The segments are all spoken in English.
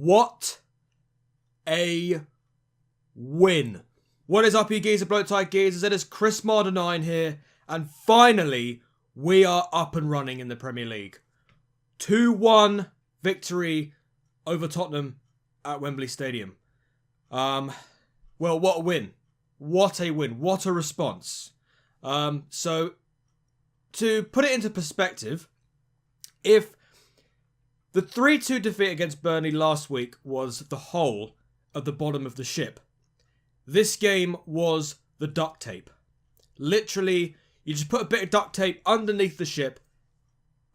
What a win. What is up, you geezer, blow-tied geezers? It is Chris Marder9 here, and finally, we are up and running in the Premier League. 2-1 victory over Tottenham at Wembley Stadium. Well, what a win. What a win. What a response. So, to put it into perspective, if the 3-2 defeat against Burnley last week was the whole of the bottom of the ship, this game was the duct tape. Literally, you just put a bit of duct tape underneath the ship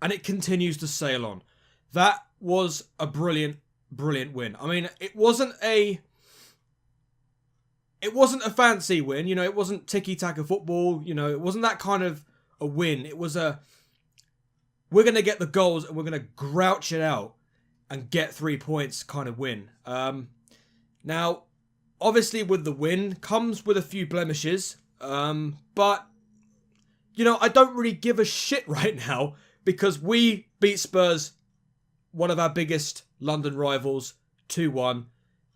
and it continues to sail on. That was a brilliant, brilliant win. I mean, it wasn't a fancy win, you know, it wasn't tiki-taka football, you know, it wasn't that kind of a win. It was we're going to get the goals and we're going to grouch it out and get 3 points kind of win. Now, obviously with the win comes with a few blemishes, but, you know, I don't really give a shit right now because we beat Spurs, one of our biggest London rivals, 2-1,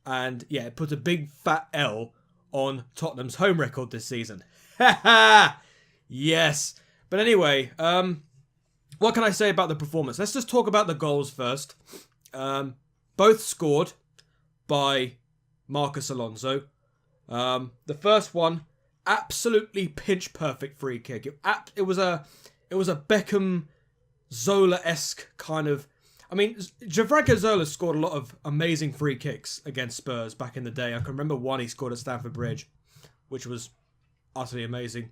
and yeah, it put a big fat L on Tottenham's home record this season. Ha ha! Yes. But anyway, what can I say about the performance? Let's just talk about the goals first. Both scored by Marcos Alonso. The first one, absolutely pinch perfect free kick. It was a Beckham Zola-esque kind of. I mean, Gianfranco Zola scored a lot of amazing free kicks against Spurs back in the day. I can remember one he scored at Stamford Bridge, which was utterly amazing.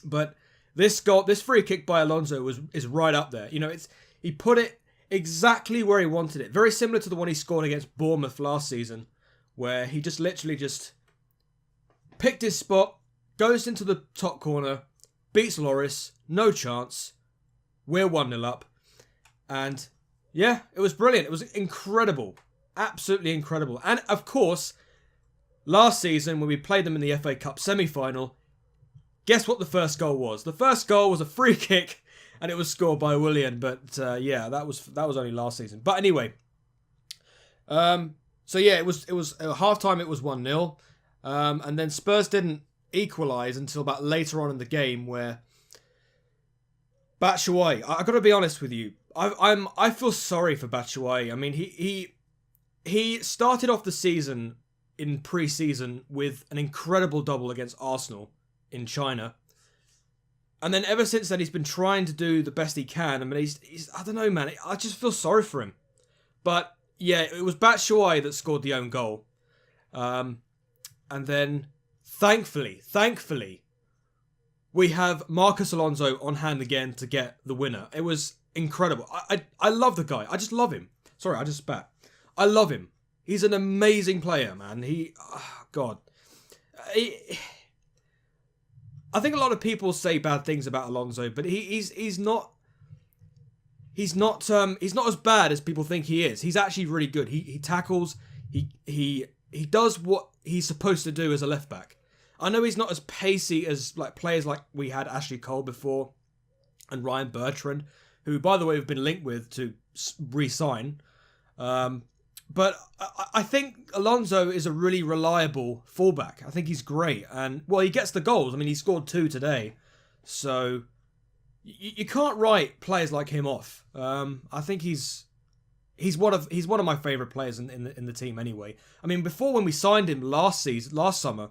But this free kick by Alonso is right up there. You know, he put it exactly where he wanted it. Very similar to the one he scored against Bournemouth last season, where he just literally just picked his spot, goes into the top corner, beats Loris, no chance. We're 1-0 up. And yeah, it was brilliant. It was incredible. Absolutely incredible. And of course, last season when we played them in the FA Cup semi-final, guess what the first goal was? The first goal was a free kick and it was scored by Willian. But yeah, that was only last season. But anyway, so yeah, it was at half-time it was 1-0. And then Spurs didn't equalise until about later on in the game where Batshuayi, I got to be honest with you, I feel sorry for Batshuayi. I mean, he started off the season in pre-season with an incredible double against Arsenal in China, and then ever since then he's been trying to do the best he can. I mean, he's I don't know, man. I just feel sorry for him. But yeah, it was Batshuayi that scored the own goal, and then thankfully, we have Marcos Alonso on hand again to get the winner. It was incredible. I love the guy. I just love him. Sorry, I just spat. I love him. He's an amazing player, man. God. I think a lot of people say bad things about Alonso, but he's not as bad as people think he is. He's actually really good. He tackles. He does what he's supposed to do as a left back. I know he's not as pacey as like players like we had Ashley Cole before and Ryan Bertrand, who, by the way, we've been linked with to re-sign. But I think Alonso is a really reliable fullback. I think he's great. And, well, he gets the goals. I mean, he scored 2 today. So you can't write players like him off. I think he's one of my favourite players in the team anyway. I mean, before when we signed him last summer,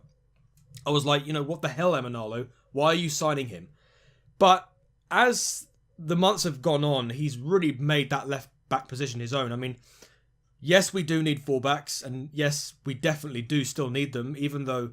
I was like, you know, what the hell, Emanalo? Why are you signing him? But as the months have gone on, he's really made that left back position his own. I mean, yes, we do need fullbacks, and yes, we definitely do still need them, even though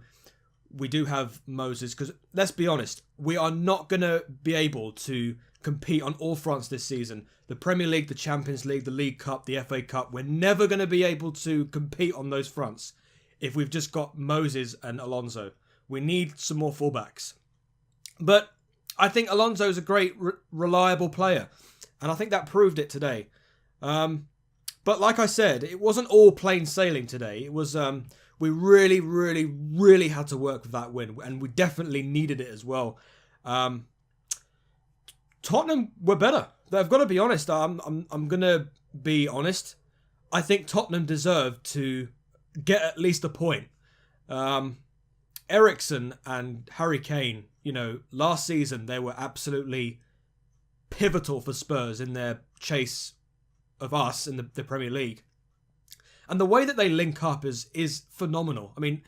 we do have Moses. Because let's be honest, we are not going to be able to compete on all fronts this season. The Premier League, the Champions League, the League Cup, the FA Cup, we're never going to be able to compete on those fronts if we've just got Moses and Alonso. We need some more fullbacks. But I think Alonso is a great, reliable player. And I think that proved it today. But like I said, it wasn't all plain sailing today. It was we really, really, really had to work with that win. And we definitely needed it as well. Tottenham were better. I've got to be honest. I'm going to be honest. I think Tottenham deserved to get at least a point. Eriksen and Harry Kane, last season they were absolutely pivotal for Spurs in their chase of us in the Premier League. And the way that they link up is phenomenal. I mean,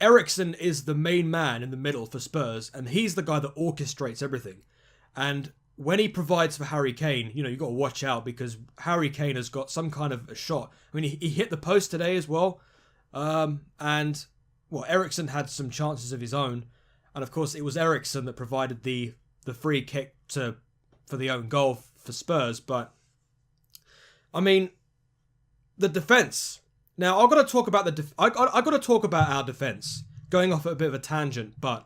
Eriksen is the main man in the middle for Spurs, and he's the guy that orchestrates everything. And when he provides for Harry Kane, you've got to watch out, because Harry Kane has got some kind of a shot. I mean, he hit the post today as well. Eriksen had some chances of his own. And of course, it was Eriksen that provided the free kick for the own goal for Spurs. But, I mean, the defence. Now, I've got to talk about I've got to talk about our defence. Going off at a bit of a tangent, but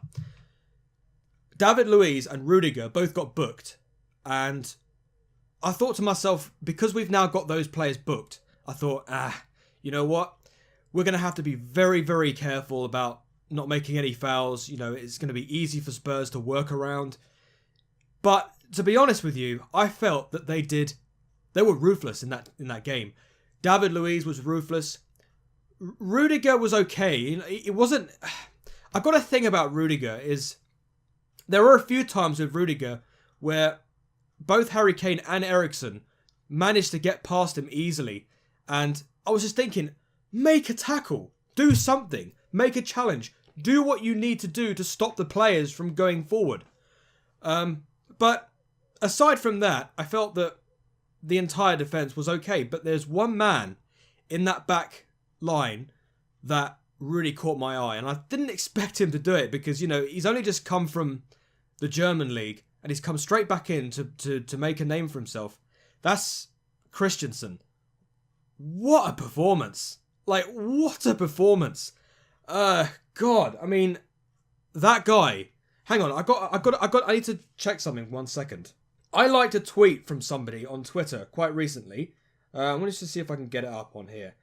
David Luiz and Rudiger both got booked. And I thought to myself, because we've now got those players booked, I thought, you know what? We're going to have to be very, very careful about not making any fouls. It's going to be easy for Spurs to work around. But to be honest with you, I felt that they were ruthless in that game. David Luiz was ruthless. Rudiger was okay. It wasn't... I've got a thing about Rudiger is there were a few times with Rudiger where both Harry Kane and Eriksen managed to get past him easily. And I was just thinking, make a tackle. Do something. Make a challenge. Do what you need to do to stop the players from going forward. But aside from that, I felt that the entire defence was okay. But there's one man in that back line that really caught my eye. And I didn't expect him to do it because, he's only just come from the German league and he's come straight back in to make a name for himself. That's Christensen. What a performance. What a performance. God, I mean, that guy. Hang on, I need to check something 1 second. I liked a tweet from somebody on Twitter quite recently. I'm going to see if I can get it up on here.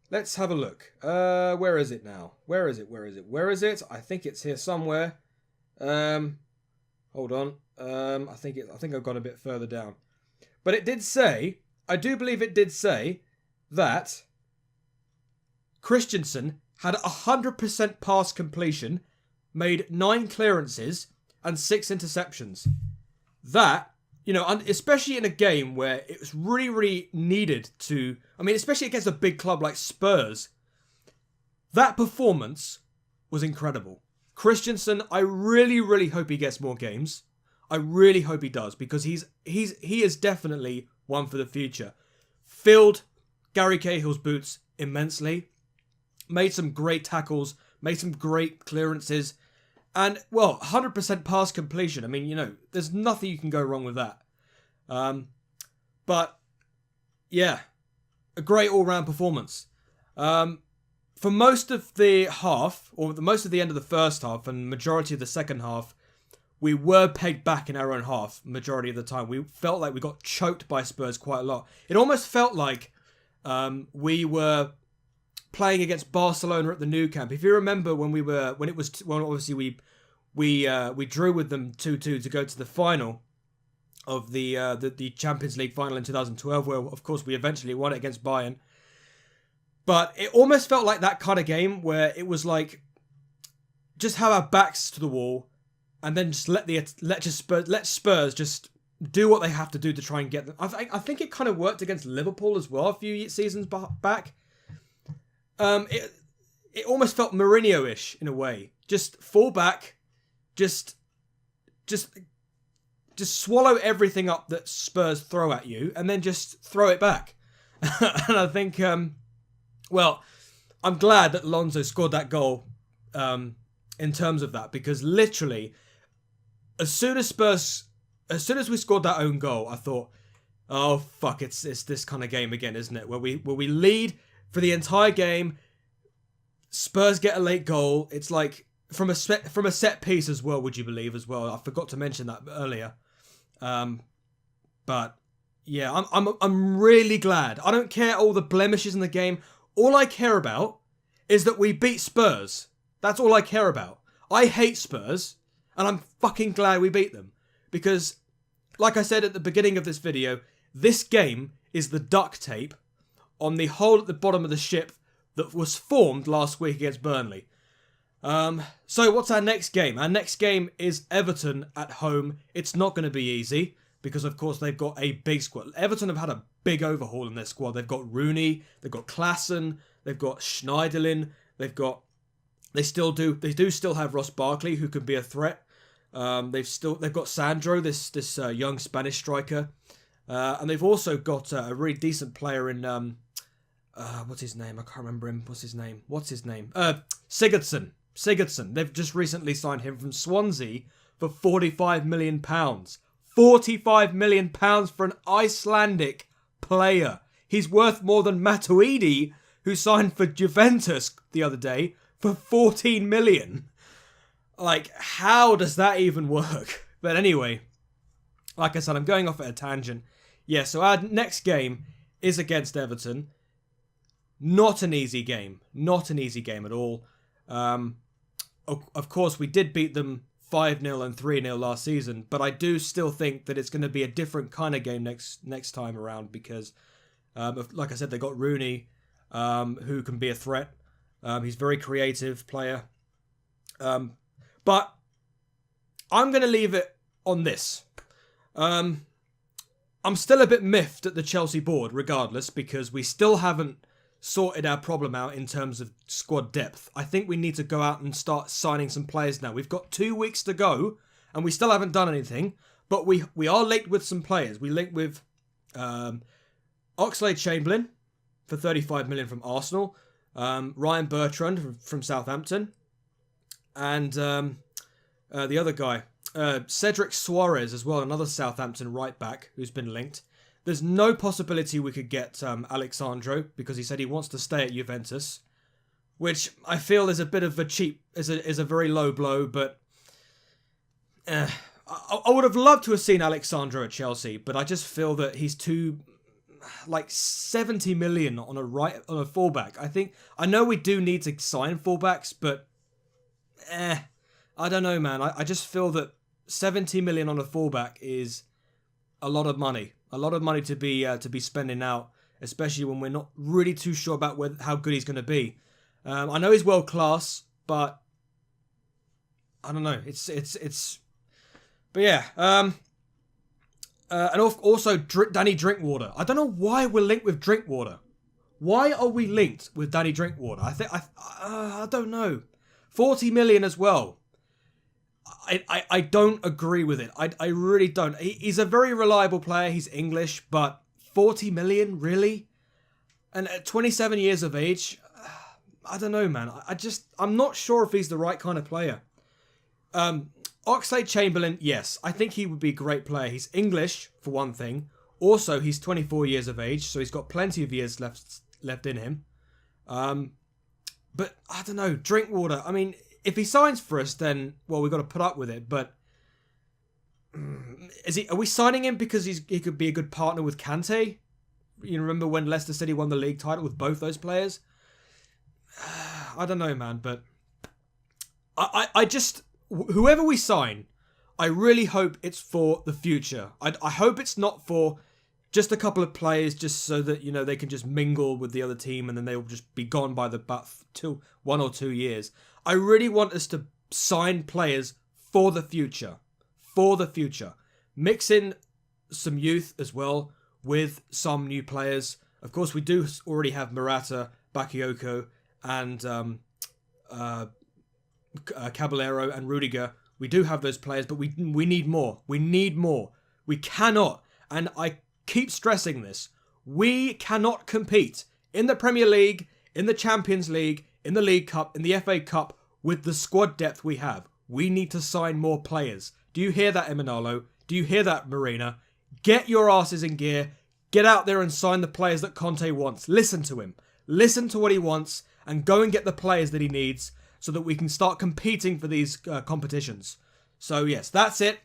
Let's have a look. Where is it now? Where is it? I think it's here somewhere. Hold on. I think I've gone a bit further down. But it did say, I do believe it did say that Christensen had 100% pass completion, made 9 clearances and 6 interceptions. That, especially in a game where it was really, really needed to... I mean, especially against a big club like Spurs, that performance was incredible. Christensen, I really, really hope he gets more games. I really hope he does, because he is definitely one for the future. Filled Gary Cahill's boots immensely. Made some great tackles. Made some great clearances. And, 100% pass completion. I mean, there's nothing you can go wrong with that. But, yeah, a great all-round performance. For most of the half, or most of the end of the first half, and majority of the second half, we were pegged back in our own half, majority of the time. We felt like we got choked by Spurs quite a lot. It almost felt like we were playing against Barcelona at the Nou Camp. If you remember when obviously we drew with them 2-2 to go to the final of the Champions League final in 2012, where of course we eventually won it against Bayern. But it almost felt like that kind of game where it was like just have our backs to the wall and then just let Spurs just do what they have to do to try and get them. I think it kind of worked against Liverpool as well a few seasons back. It almost felt Mourinho-ish in a way. Just fall back, just swallow everything up that Spurs throw at you, and then just throw it back. And I think, I'm glad that Alonso scored that goal in terms of that, because literally, as soon as we scored that own goal, I thought, oh fuck, it's this kind of game again, isn't it? Where we lead for the entire game, Spurs get a late goal. It's like from a set piece as well. Would you believe as well? I forgot to mention that earlier. But yeah, I'm really glad. I don't care all the blemishes in the game. All I care about is that we beat Spurs. That's all I care about. I hate Spurs, and I'm fucking glad we beat them. Because, like I said at the beginning of this video, this game is the duct tape on the hole at the bottom of the ship that was formed last week against Burnley. So what's our next game? Our next game is Everton at home. It's not going to be easy because, of course, they've got a big squad. Everton have had a big overhaul in their squad. They've got Rooney, they've got Klaassen, they've got Schneiderlin, they do still have Ross Barkley, who could be a threat. They've got Sandro, this young Spanish striker, and they've also got a really decent player in what's his name? I can't remember him. What's his name? Sigurdsson. They've just recently signed him from Swansea for £45 million. £45 million for an Icelandic player. He's worth more than Matuidi, who signed for Juventus the other day for £14 million. Like, how does that even work? But anyway, like I said, I'm going off at a tangent. Yeah, so our next game is against Everton. Not an easy game. Not an easy game at all. Of course, we did beat them 5-0 and 3-0 last season, but I do still think that it's going to be a different kind of game next time around because, like I said, they got Rooney, who can be a threat. He's a very creative player. But I'm going to leave it on this. I'm still a bit miffed at the Chelsea board, regardless, because we still haven't sorted our problem out in terms of squad depth. I think we need to go out and start signing some players now. We've got 2 weeks to go, and we still haven't done anything, but we are linked with some players. We linked with Oxlade-Chamberlain for 35 million from Arsenal, Ryan Bertrand from Southampton, and the other guy, Cedric Suarez as well, another Southampton right back who's been linked. There's no possibility we could get Alexandro because he said he wants to stay at Juventus, which I feel is a bit of a is a very low blow. But I would have loved to have seen Alexandro at Chelsea, but I just feel that he's too, like 70 million on a fullback. I know we do need to sign fullbacks, but I don't know, man. I just feel that 70 million on a fullback is a lot of money. A lot of money to be spending out, especially when we're not really too sure about how good he's going to be. I know he's world class, but I don't know. But yeah. And also Danny Drinkwater. I don't know why we're linked with Drinkwater. Why are we linked with Danny Drinkwater? I don't know. 40 million as well. I don't agree with it. I really don't. He's a very reliable player. He's English, but 40 million, really? And at 27 years of age, I don't know, man. I'm not sure if he's the right kind of player. Oxlade-Chamberlain, yes. I think he would be a great player. He's English, for one thing. Also, he's 24 years of age, so he's got plenty of years left in him. But, I don't know. Drinkwater, I mean, if he signs for us, then, well, we've got to put up with it. But are we signing him because he could be a good partner with Kante? You remember when Leicester City won the league title with both those players? I don't know, man. But I just, whoever we sign, I really hope it's for the future. I hope it's not for just a couple of players just so that, they can just mingle with the other team and then they'll just be gone by about 1 or 2 years. I really want us to sign players for the future. For the future. Mix in some youth as well with some new players. Of course, we do already have Morata, Bakayoko, and Caballero and Rudiger. We do have those players, but we need more. We need more. We cannot, and I keep stressing this, we cannot compete in the Premier League, in the Champions League, in the League Cup, in the FA Cup, with the squad depth we have. We need to sign more players. Do you hear that, Emanalo? Do you hear that, Marina? Get your asses in gear. Get out there and sign the players that Conte wants. Listen to him. Listen to what he wants and go and get the players that he needs so that we can start competing for these competitions. So, yes, that's it.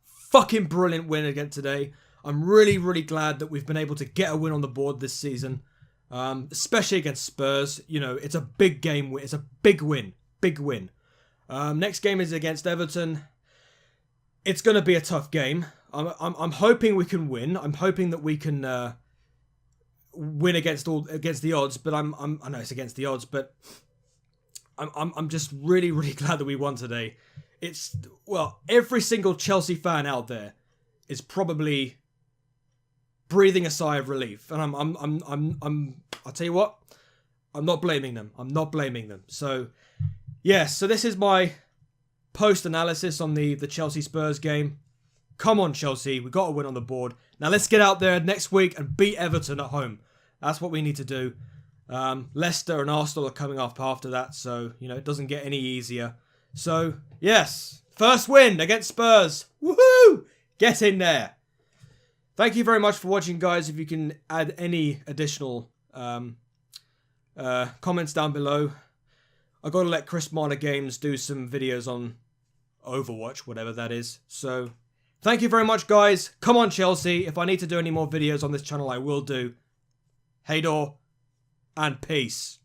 Fucking brilliant win again today. I'm really, really glad that we've been able to get a win on the board this season. Especially against Spurs. It's a big game. It's a big win. Big win. Next game is against Everton. It's going to be a tough game. I'm hoping we can win. I'm hoping that we can win against the odds, but I know it's against the odds, but I'm just really, really glad that we won today. It's, well, every single Chelsea fan out there is probably breathing a sigh of relief, and I'll tell you what, I'm not blaming them. I'm not blaming them. So, yes, so this is my post-analysis on the Chelsea Spurs game. Come on, Chelsea. We've got a win on the board. Now let's get out there next week and beat Everton at home. That's what we need to do. Leicester and Arsenal are coming up after that, so, you know, it doesn't get any easier. So, yes, first win against Spurs. Woohoo! Get in there. Thank you very much for watching, guys. If you can add any additional comments down below. I've got to let Chris Marner Games do some videos on Overwatch, whatever that is. So, thank you very much, guys. Come on, Chelsea. If I need to do any more videos on this channel, I will do. Hey, door, and peace.